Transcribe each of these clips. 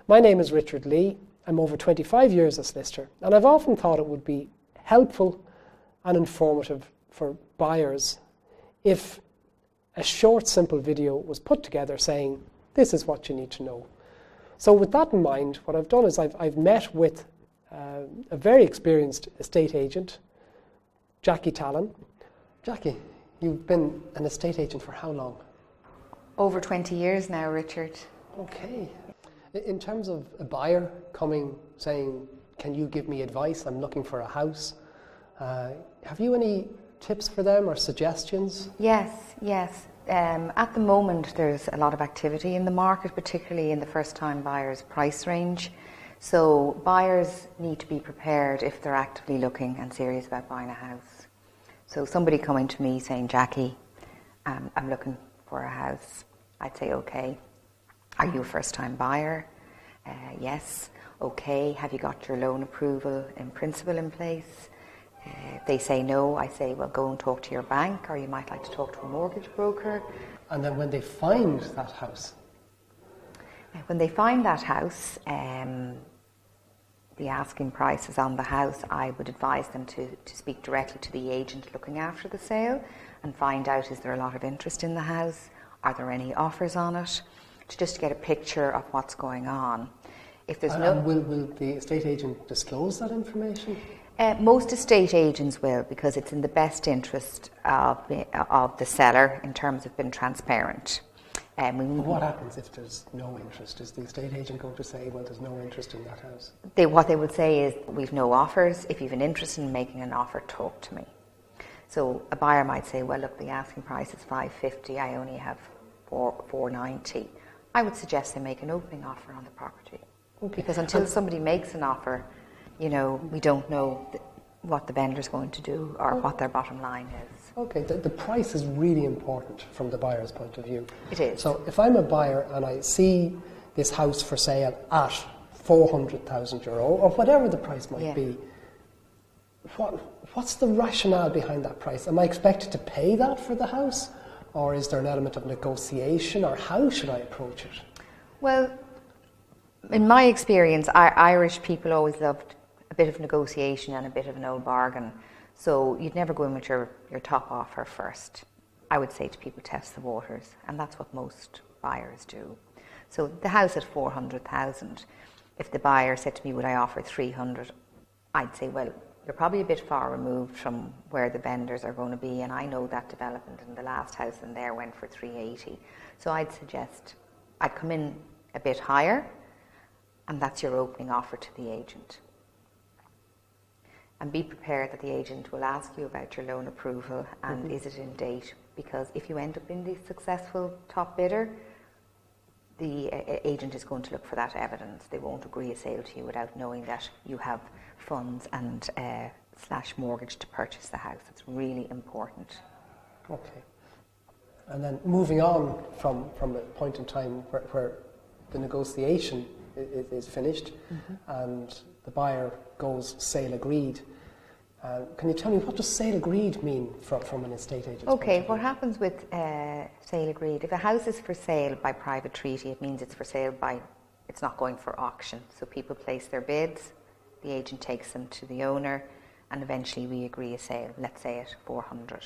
My name is Richard Lee. I'm over 25 years a solicitor, and I've often thought it would be helpful and informative for buyers if a short, simple video was put together saying, this is what you need to know. So with that in mind, what I've done is I've met with a very experienced estate agent, Jackie Tallon. Jackie, you've been an estate agent for how long? Over 20 years now, Richard. Okay. In terms of a buyer coming saying, can you give me advice? I'm looking for a house. Have you any tips for them or suggestions? Yes. At the moment, there's a lot of activity in the market, particularly in the first-time buyers' price range. So buyers need to be prepared if they're actively looking and serious about buying a house. So somebody coming to me saying, Jackie, I'm looking for a house. I'd say, okay. Are you a first-time buyer? Yes. Okay. Have you got your loan approval in principle in place? If they say no, I say, well, go and talk to your bank, or you might like to talk to a mortgage broker. And then when they find that house? When they find that house, the asking prices on the house, I would advise them to speak directly to the agent looking after the sale and find out, is there a lot of interest in the house? Are there any offers on it? To just get a picture of what's going on. If there's will the estate agent disclose that information? Most estate agents will, because it's in the best interest of the seller in terms of being transparent. What happens if there's no interest? Is the estate agent going to say, well, there's no interest in that house? What they would say is, we've no offers. If you've an interest in making an offer, talk to me. So a buyer might say, well, look, the asking price is $550. I only have $490. I would suggest they make an opening offer on the property. Okay. Because until somebody makes an offer, we don't know what the vendor's going to do or what their bottom line is. Okay, the price is really important from the buyer's point of view. It is. So if I'm a buyer and I see this house for sale at €400,000 or whatever the price might be, what's the rationale behind that price? Am I expected to pay that for the house? Or is there an element of negotiation, or how should I approach it? Well, in my experience, Irish people always loved a bit of negotiation and a bit of an old bargain. So you'd never go in with your top offer first. I would say to people, test the waters, and that's what most buyers do. So the house at 400,000, if the buyer said to me, would I offer 300, I'd say, well, you're probably a bit far removed from where the vendors are going to be, and I know that development in the last house in there went for 380. So I'd suggest I'd come in a bit higher, and that's your opening offer to the agent. And be prepared that the agent will ask you about your loan approval and is it in date, because if you end up being the successful top bidder, the agent is going to look for that evidence. They won't agree a sale to you without knowing that you have funds and / mortgage to purchase the house. It's really important. Okay. And then moving on from a point in time where the negotiation is finished and the buyer goes sale agreed. Can you tell me, what does sale agreed mean from an estate agent's point of view? What happens with sale agreed, if a house is for sale by private treaty, it means it's for sale it's not going for auction. So people place their bids, the agent takes them to the owner, and eventually we agree a sale, let's say at 400.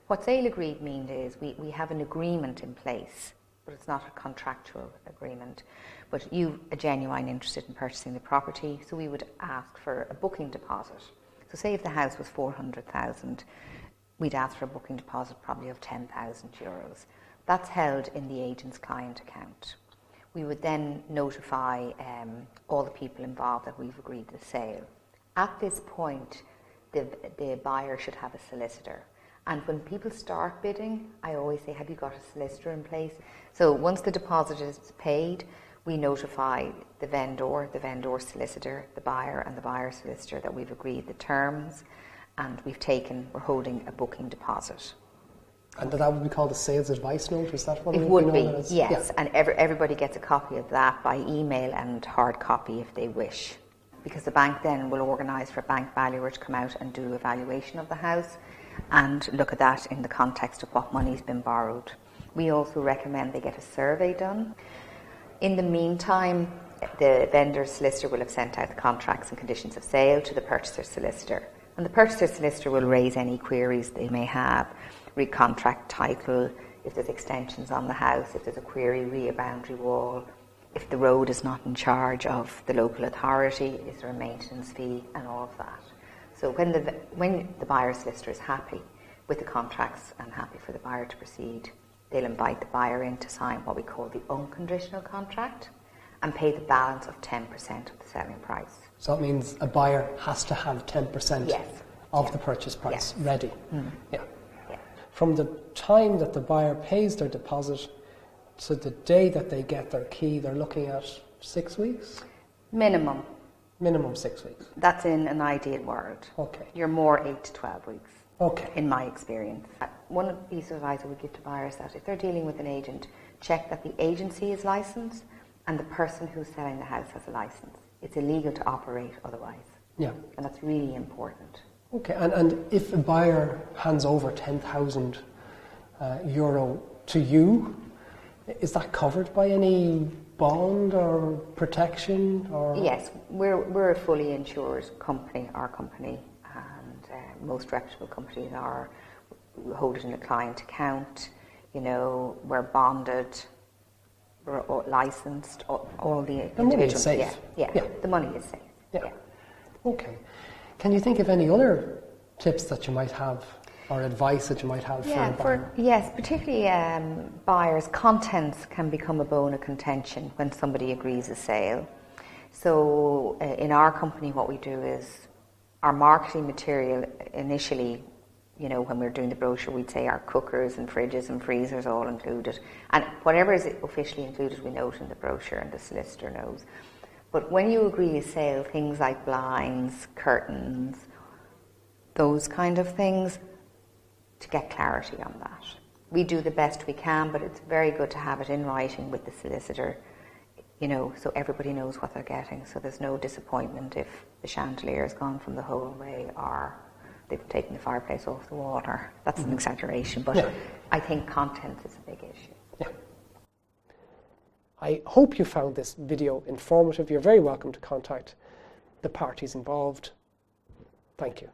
What sale agreed means is we have an agreement in place, but it's not a contractual agreement. But you've a genuine interest in purchasing the property, so we would ask for a booking deposit. So say if the house was 400,000, we'd ask for a booking deposit probably of €10,000. That's held in the agent's client account. We would then notify all the people involved that we've agreed the sale. At this point, the buyer should have a solicitor. And when people start bidding, I always say, have you got a solicitor in place? So once the deposit is paid, we notify the vendor solicitor, the buyer and the buyer solicitor that we've agreed the terms and we're holding a booking deposit. And that would be called a sales advice note, is that what it would be? Yes, yeah. And everybody gets a copy of that by email and hard copy if they wish. Because the bank then will organise for a bank valuer to come out and do a valuation of the house and look at that in the context of what money's been borrowed. We also recommend they get a survey done. In the meantime, the vendor's solicitor will have sent out the contracts and conditions of sale to the purchaser's solicitor. And the purchaser's solicitor will raise any queries they may have, read contract title, if there's extensions on the house, if there's a query, re a boundary wall, if the road is not in charge of the local authority, is there a maintenance fee, and all of that. So when the buyer's solicitor is happy with the contracts and happy for the buyer to proceed, they'll invite the buyer in to sign what we call the unconditional contract and pay the balance of 10% of the selling price. So that means a buyer has to have 10% of the purchase price ready. Yeah. From the time that the buyer pays their deposit to the day that they get their key, they're looking at 6 weeks? Minimum. Minimum 6 weeks. That's in an ideal world. Okay. You're more 8 to 12 weeks. Okay. In my experience. One piece of advice I would give to buyers that if they're dealing with an agent, check that the agency is licensed and the person who's selling the house has a license. It's illegal to operate otherwise. Yeah. And that's really important. Okay, and if a buyer hands over €10,000 to you, is that covered by any bond or protection? Or? Yes, we're a fully insured company, our company, and most reputable companies are. We hold it in a client account, we're bonded, we're licensed, all the the money is safe. Yeah, the money is safe. Yeah. Okay. Can you think of any other tips that you might have or advice that you might have for a buyer? Yes, particularly buyers, contents can become a bone of contention when somebody agrees a sale. So in our company what we do is our marketing material initially, when we're doing the brochure, we'd say our cookers and fridges and freezers all included. And whatever is officially included we note in the brochure and the solicitor knows. But when you agree a sale, things like blinds, curtains, those kind of things, to get clarity on that. We do the best we can, but it's very good to have it in writing with the solicitor, so everybody knows what they're getting. So there's no disappointment if the chandelier has gone from the hallway or they've taken the fireplace off the wall, or that's an exaggeration, but I think content is a big issue. Yeah. I hope you found this video informative. You're very welcome to contact the parties involved. Thank you.